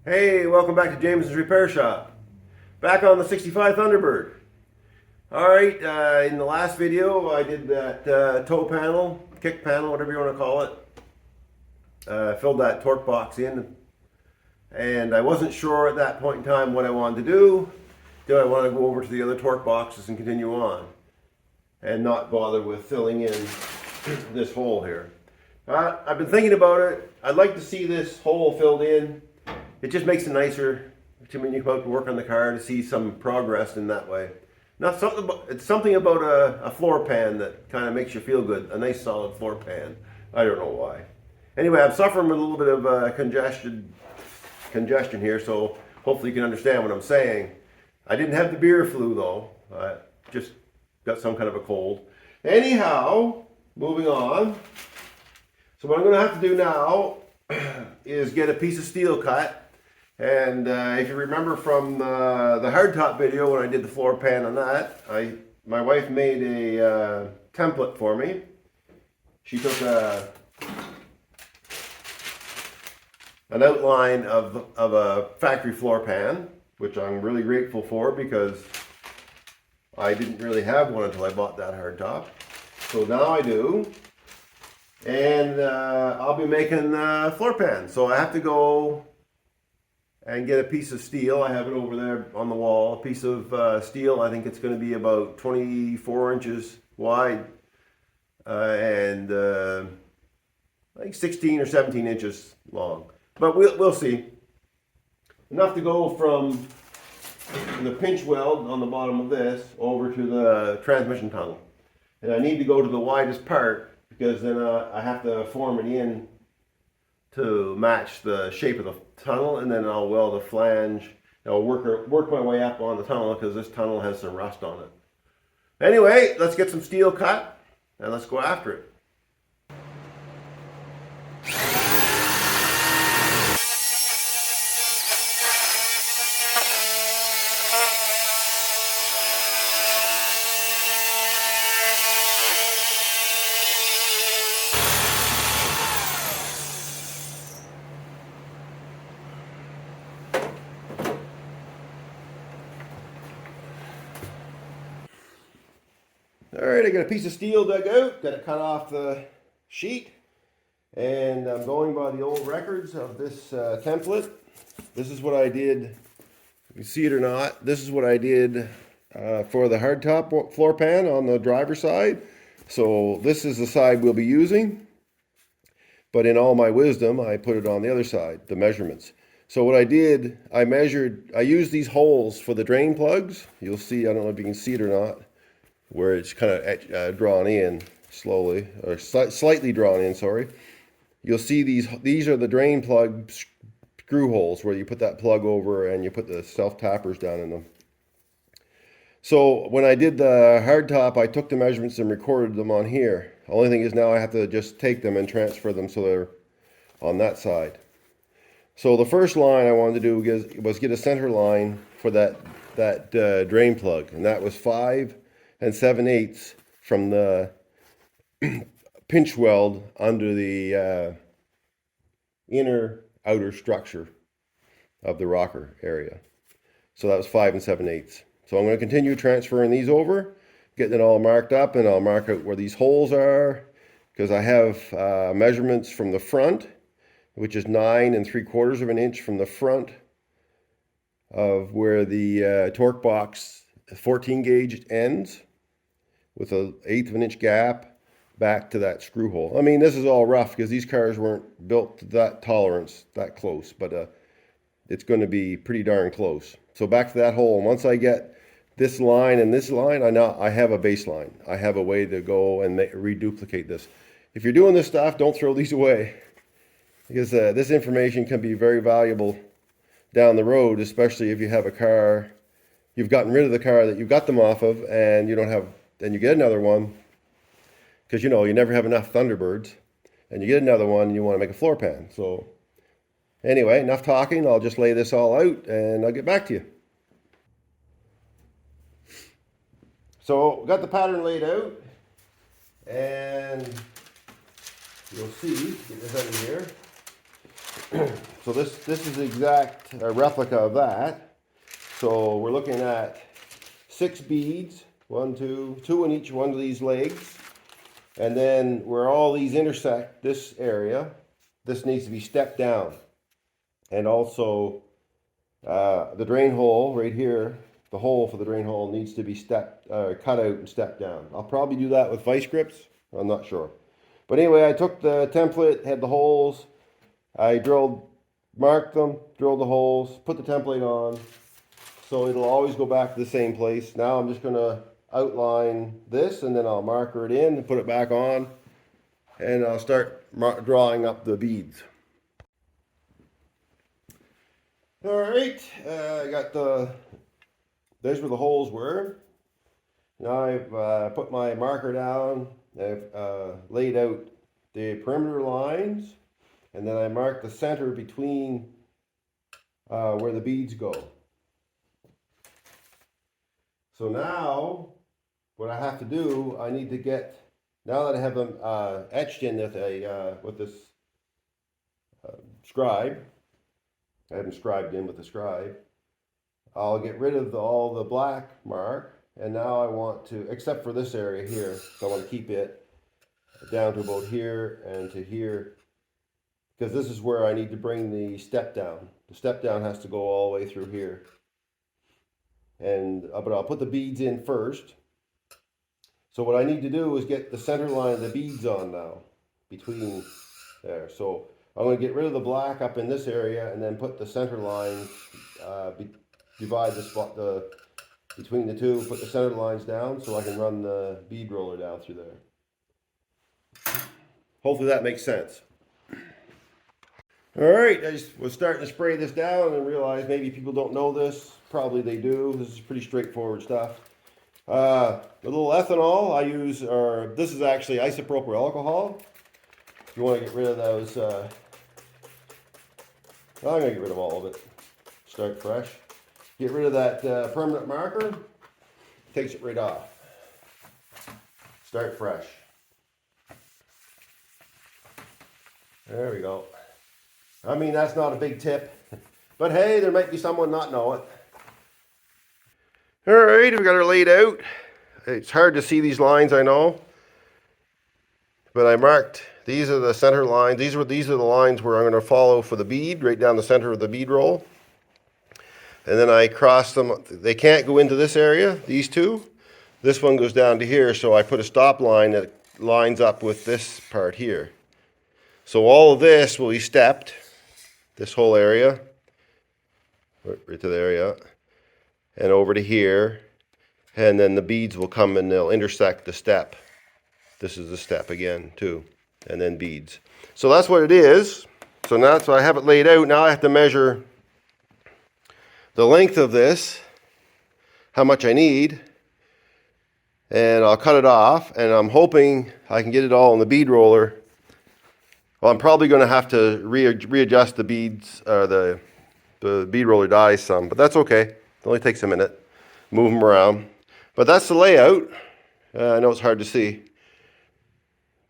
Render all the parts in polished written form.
Hey, welcome back to Jamieson's Repair Shop. Back on the 65 Thunderbird. Alright, in the last video I did that toe panel, kick panel, whatever you want to call it. Filled that torque box in. And I wasn't sure at that point in time what I wanted to do. Do I want to go over to the other torque boxes and continue on? And not bother with filling in this hole here. I've been thinking about it. I'd like to see this hole filled in. It just makes it nicer to when you come out to work on the car to see some progress in that way. Not something, it's something about a floor pan that kind of makes you feel good. A nice solid floor pan. I don't know why. Anyway, I'm suffering with a little bit of congestion here, so hopefully you can understand what I'm saying. I didn't have the beer flu though. I just got some kind of a cold. Anyhow, moving on. So what I'm going to have to do now is get a piece of steel cut. And if you remember from the hardtop video when I did the floor pan on that, my wife made a template for me. She took an outline of a factory floor pan, which I'm really grateful for because I didn't really have one until I bought that hardtop. So now I do. And I'll be making floor pans. So I have to go and get a piece of steel. I have it over there on the wall. A piece of steel. I think it's going to be about 24 inches wide and I think 16 or 17 inches long. But we'll see. Enough to go from the pinch weld on the bottom of this over to the transmission tunnel. And I need to go to the widest part because then I have to form it in to match the shape of the tunnel, and then I'll weld a flange. I'll work my way up on the tunnel because this tunnel has some rust on it. Anyway, let's get some steel cut and let's go after it. Alright, I got a piece of steel dug out, got it cut off the sheet, and I'm going by the old records of this template. This is what I did, you can see it or not, this is what I did for the hardtop floor pan on the driver's side. So this is the side we'll be using, but in all my wisdom, I put it on the other side, the measurements. So what I did, I used these holes for the drain plugs. You'll see, I don't know if you can see it or not, where it's kind of drawn in slowly, or slightly drawn in, sorry. You'll see these are the drain plug screw holes where you put that plug over and you put the self-tappers down in them. So when I did the hardtop, I took the measurements and recorded them on here. The only thing is now I have to just take them and transfer them so they're on that side. So the first line I wanted to do was get a center line for that drain plug, and that was 5 7/8 from the pinch weld under the inner outer structure of the rocker area. So that was 5 7/8. So I'm going to continue transferring these over, getting it all marked up, and I'll mark out where these holes are because I have measurements from the front, which is 9 3/4 of an inch from the front of where the torque box 14 gauge ends, with an 1/8 of an inch gap back to that screw hole. I mean, this is all rough because these cars weren't built to that tolerance, that close, but it's going to be pretty darn close. So back to that hole. And once I get this line and this line, I have a baseline. I have a way to go and reduplicate this. If you're doing this stuff, don't throw these away because this information can be very valuable down the road, especially if you have a car, you've gotten rid of the car that you got them off of and you don't have, then you get another one because you never have enough Thunderbirds, and you get another one and you want to make a floor pan. So anyway, enough talking. I'll just lay this all out and I'll get back to you. So got the pattern laid out, and you'll see, get this out of here. So this is the exact replica of that. So we're looking at 6 beads, 1, 2, 2 in each one of these legs. And then where all these intersect this area, this needs to be stepped down. And also the drain hole right here, the hole for the drain hole needs to be cut out and stepped down. I'll probably do that with vice grips, I'm not sure. But anyway, I took the template, had the holes, I marked them, drilled the holes, put the template on, so it'll always go back to the same place. Now I'm just going to outline this, and then I'll marker it in and put it back on, and I'll start drawing up the beads. All right, I got there's where the holes were. Now I've put my marker down, I've laid out the perimeter lines, and then I marked the center between where the beads go. So now, what I have to do, I need to get, now that I have them etched in with this scribe, I have them scribed in with the scribe, I'll get rid of all the black mark, and now I want to, except for this area here, so I want to keep it down to about here and to here, because this is where I need to bring the step down. The step down has to go all the way through here. And but I'll put the beads in first. So what I need to do is get the center line of the beads on now, between there. So I'm going to get rid of the black up in this area, and then put the center line, divide the spot between the two, put the center lines down, so I can run the bead roller down through there. Hopefully that makes sense. All right, I just was starting to spray this down and realized maybe people don't know this. Probably they do. This is pretty straightforward stuff. A little ethanol I use, or this is actually isopropyl alcohol. If you want to get rid of those, I'm going to get rid of all of it. Start fresh. Get rid of that permanent marker. Takes it right off. Start fresh. There we go. I mean, that's not a big tip, but hey, there might be someone not know it. All right, we got her laid out. It's hard to see these lines, I know, but I marked, these are the center lines. These are the lines where I'm going to follow for the bead, right down the center of the bead roll. And then I cross them. They can't go into this area, these two. This one goes down to here, so I put a stop line that lines up with this part here. So all of this will be stepped, this whole area, right to the area, and over to here, and then the beads will come and they'll intersect the step. This is the step again too, and then beads. So that's what it is. So now, so I have it laid out. Now I have to measure the length of this, how much I need, and I'll cut it off, and I'm hoping I can get it all in the bead roller. Well, I'm probably going to have to readjust the beads, the bead roller dies some, but that's okay. It only takes a minute. Move them around. But that's the layout. I know it's hard to see,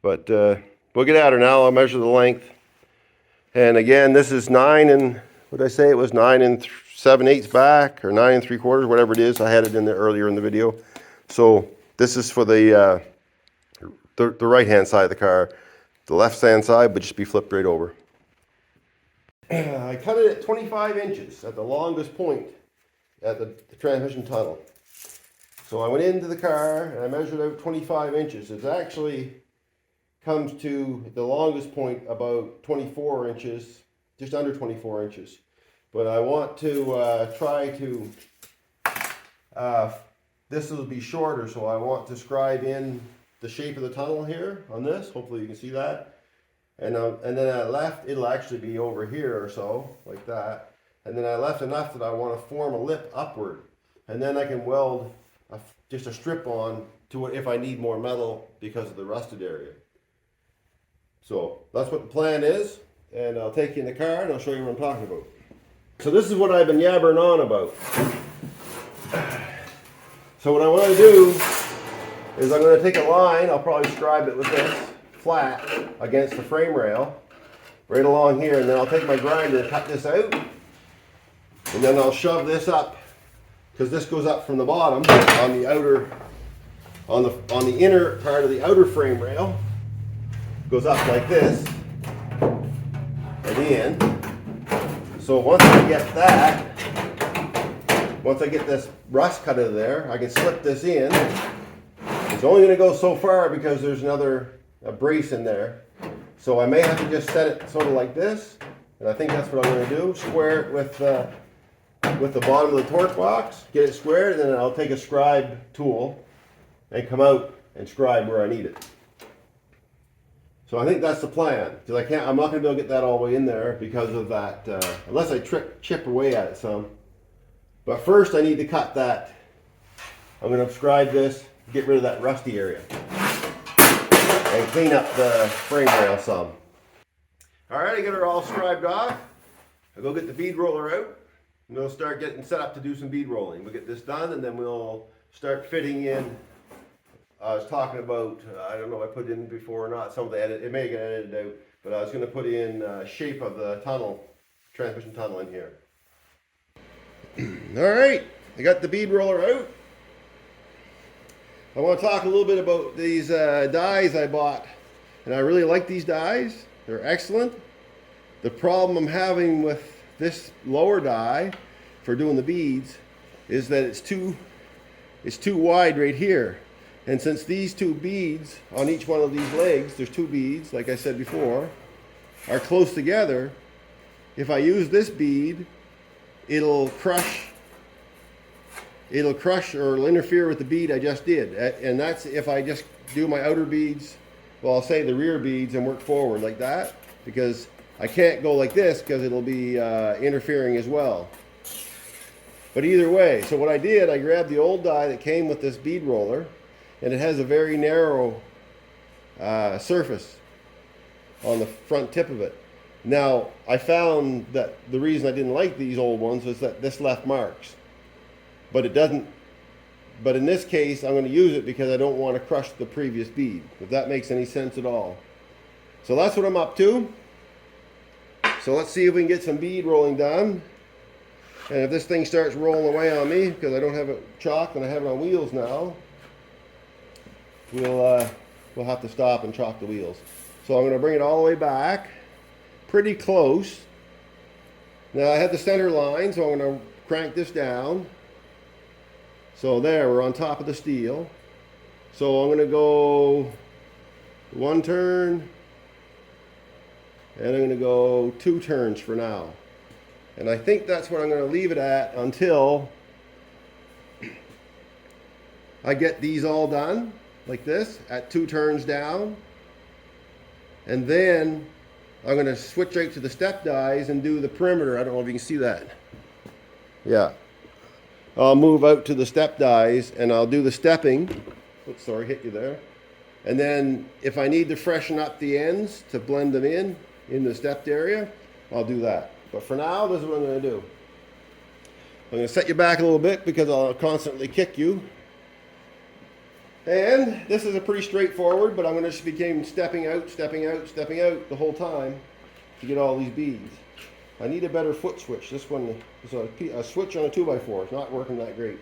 but we'll get at her now. I'll measure the length. And again, this is 9 and, what did I say? It was 9 7/8 back, or 9 3/4, whatever it is. I had it in there earlier in the video. So this is for the right-hand side of the car. The left-hand side would just be flipped right over. I cut it at 25 inches at the longest point at the transmission tunnel. So I went into the car and I measured out 25 inches. It actually comes to the longest point about 24 inches, just under 24 inches. But I want to try to, this will be shorter, so I want to scribe in the shape of the tunnel here on this. Hopefully you can see that. And then I left, it'll actually be over here or so, like that. And then I left enough that I want to form a lip upward. And then I can weld just a strip on to it if I need more metal because of the rusted area. So that's what the plan is. And I'll take you in the car and I'll show you what I'm talking about. So this is what I've been yabbering on about. So what I want to do is I'm going to take a line, I'll probably scribe it with this, flat against the frame rail. right along here, and then I'll take my grinder and cut this out, and then I'll shove this up, because this goes up from the bottom on the outer, on the inner part of the outer frame rail. Goes up like this and in. So once I get that, once I get this rust cut out of there, I can slip this in. It's only going to go so far because there's a brace in there. So I may have to just set it sort of like this, and I think that's what I'm going to do. Square it with the bottom of the torque box, get it squared, and then I'll take a scribe tool and come out and scribe where I need it. So I think that's the plan, because I'm not going to be able to get that all the way in there because of that, unless I chip away at it some. But first I need to cut that. I'm going to scribe this, get rid of that rusty area, and clean up the frame rail some. Alright, I get her all scribed off. I'll go get the bead roller out, and we'll start getting set up to do some bead rolling. We'll get this done, and then we'll start fitting in. I was talking about, I don't know if I put it in before or not, some of the edit, it may get edited out, but I was going to put in shape of the tunnel, transmission tunnel in here. Alright, I got the bead roller out. I want to talk a little bit about these dies I bought, and I really like these dies. They're excellent. The problem I'm having with this lower die for doing the beads is that it's too wide right here. And since these two beads on each one of these legs, there's two beads, like I said before, are close together, if I use this bead, it'll crush or it'll interfere with the bead I just did. And that's if I just do my outer beads, well, I'll say the rear beads, and work forward like that, because I can't go like this because it'll be interfering as well. But either way, so what I did, I grabbed the old die that came with this bead roller, and it has a very narrow surface on the front tip of it. Now, I found that the reason I didn't like these old ones was that this left marks. But it doesn't, but in this case, I'm going to use it because I don't want to crush the previous bead, if that makes any sense at all. So that's what I'm up to. So let's see if we can get some bead rolling done. And if this thing starts rolling away on me, because I don't have it chalked and I have it on wheels now, we'll have to stop and chalk the wheels. So I'm going to bring it all the way back, pretty close. Now I have the center line, so I'm going to crank this down. So there, we're on top of the steel. So I'm going to go one turn, and I'm going to go 2 turns for now. And I think that's what I'm going to leave it at until I get these all done, like this, at 2 turns down. And then I'm going to switch out to the step dies and do the perimeter. I don't know if you can see that. Yeah. I'll move out to the step dies and I'll do the stepping. Oops, sorry, hit you there. And then if I need to freshen up the ends to blend them in the stepped area, I'll do that. But for now, this is what I'm going to do. I'm going to set you back a little bit because I'll constantly kick you. And this is a pretty straightforward, but I'm going to just begin stepping out the whole time to get all these beads. I need a better foot switch. This one is a switch on a 2x4. It's not working that great.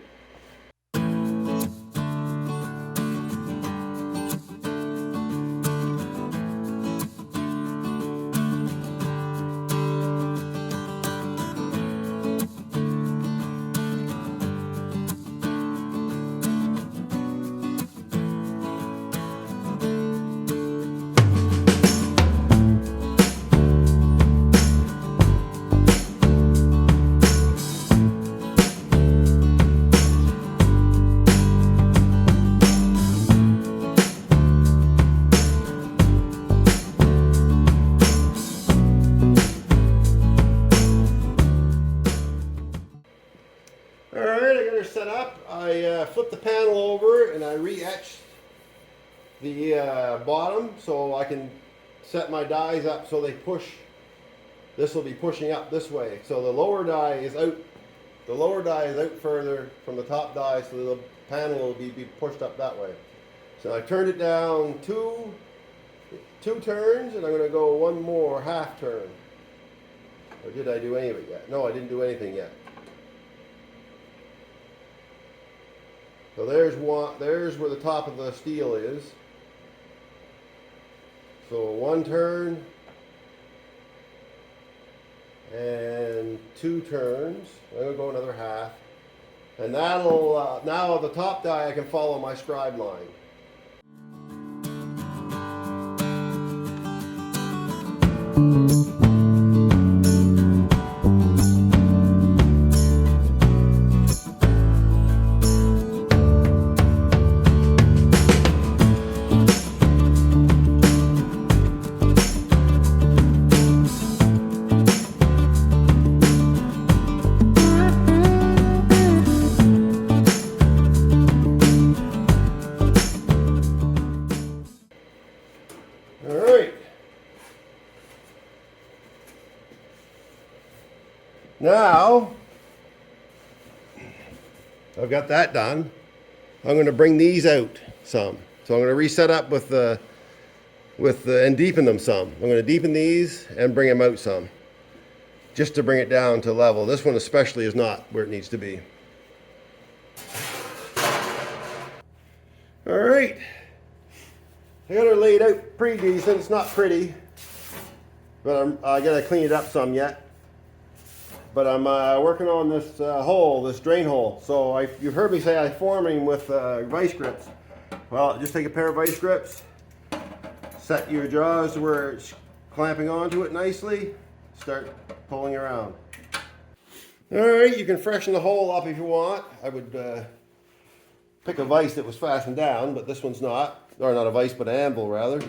Set up, I flip the panel over and I re-etch the bottom so I can set my dies up so they push. This will be pushing up this way. So the lower die is out. The lower die is out further from the top die, so the panel will be pushed up that way. So I turned it down 2, 2 turns, and I'm going to go 1 more half turn. Or did I do any of it yet? No, I didn't do anything yet. So there's where the top of the steel is. So 1 turn and 2 turns. I'm going to go another half. And that'll, now the top die I can follow my scribe line. Now, I've got that done. I'm going to bring these out some. So I'm going to reset up and deepen them some. I'm going to deepen these and bring them out some, just to bring it down to level. This one especially is not where it needs to be. All right. I got her laid out pretty decent. It's not pretty, but I got to clean it up some yet. But I'm working on this hole, this drain hole. So you've heard me say I form them with vice grips. Well, just take a pair of vice grips, set your jaws to where it's clamping onto it nicely, start pulling around. All right, you can freshen the hole up if you want. I would pick a vise that was fastened down, but this one's not. Or not a vise, but an anvil rather.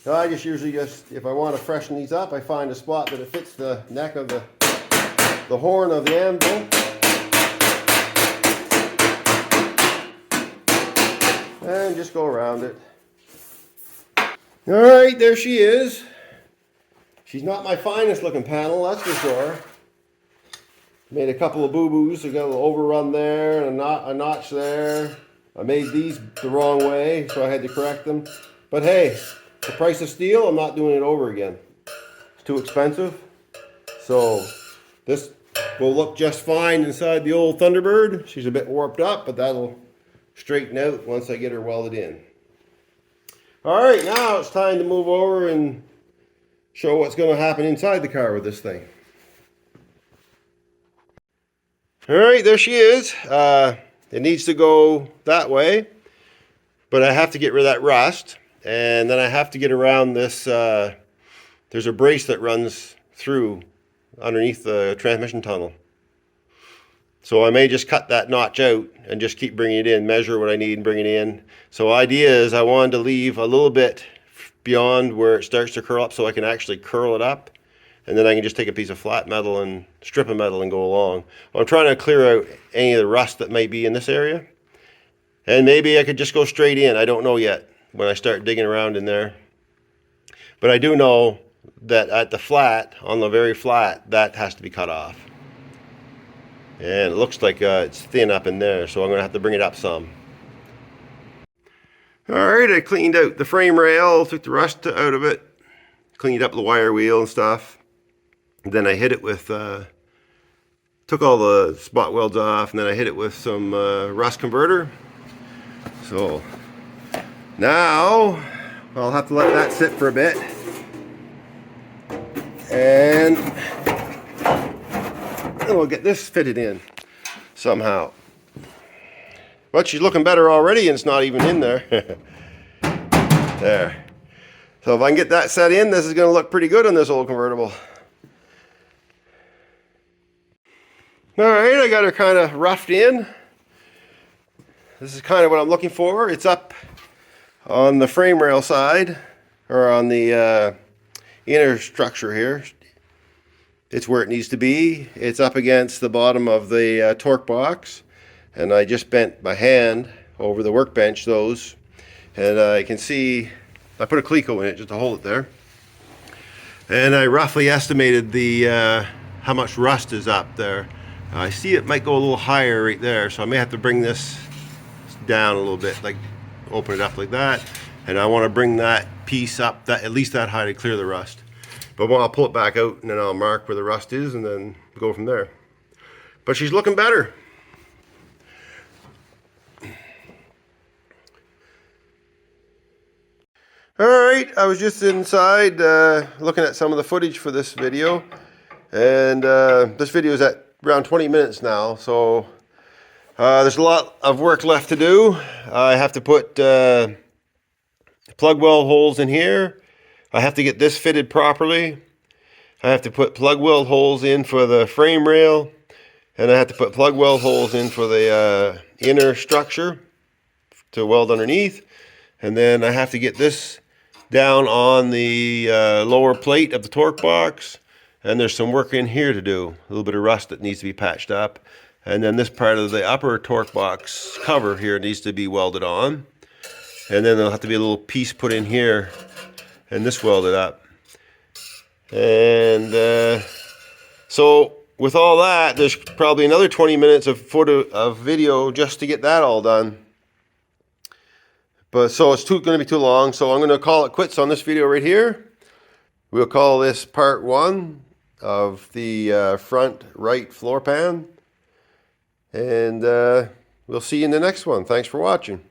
Now, I just usually if I want to freshen these up, I find a spot that it fits the neck of the horn of the anvil. And just go around it. All right, there she is. She's not my finest looking panel, that's for sure. Made a couple of boo-boos. I got a little overrun there and a notch there. I made these the wrong way, so I had to correct them. But hey, the price of steel, I'm not doing it over again. It's too expensive. So this will look just fine inside the old Thunderbird. She's a bit warped up, but that'll straighten out once I get her welded in. All right, now it's time to move over and show what's going to happen inside the car with this thing. All right, there she is. It needs to go that way, but I have to get rid of that rust. And then I have to get around this, there's a brace that runs through underneath the transmission tunnel. So I may just cut that notch out and just keep bringing it in, measure what I need and bring it in. So idea is I wanted to leave a little bit beyond where it starts to curl up so I can actually curl it up. And then I can just take a piece of flat metal and strip of metal and go along. I'm trying to clear out any of the rust that might be in this area. And maybe I could just go straight in, I don't know yet, when I start digging around in there. But I do know that at the flat, on the very flat, that has to be cut off. And it looks like it's thin up in there, so I'm going to have to bring it up some. Alright, I cleaned out the frame rail, took the rust out of it, cleaned up the wire wheel and stuff. Then I hit it with, took all the spot welds off, and then I hit it with some rust converter. So now I'll have to let that sit for a bit. And we'll get this fitted in somehow. But she's looking better already and it's not even in there. There. So if I can get that set in, this is going to look pretty good on this old convertible. Alright, I got her kind of roughed in. This is kind of what I'm looking for. It's up on the frame rail side, or on the inner structure here. It's where it needs to be. It's up against the bottom of the torque box. And I just bent by hand over the workbench those. And I can see, I put a cleco in it just to hold it there. And I roughly estimated the how much rust is up there. I see it might go a little higher right there, so I may have to bring this down a little bit, like open it up like that, And I want to bring that piece up at least that high to clear the rust. But I'll pull it back out and then I'll mark where the rust is and then go from there. But she's looking better. Alright, I was just inside looking at some of the footage for this video. And this video is at around 20 minutes now, so there's a lot of work left to do. I have to put plug weld holes in here. I have to get this fitted properly. I have to put plug weld holes in for the frame rail. And I have to put plug weld holes in for the inner structure to weld underneath. And then I have to get this down on the lower plate of the torque box. And there's some work in here to do. A little bit of rust that needs to be patched up. And then this part of the upper torque box cover here needs to be welded on. And then there'll have to be a little piece put in here and this welded up. And so with all that, there's probably another 20 minutes of video just to get that all done. But so it's going to be too long, so I'm going to call it quits on this video right here. We'll call this part 1 of the front right floor pan. And we'll see you in the next one. Thanks for watching.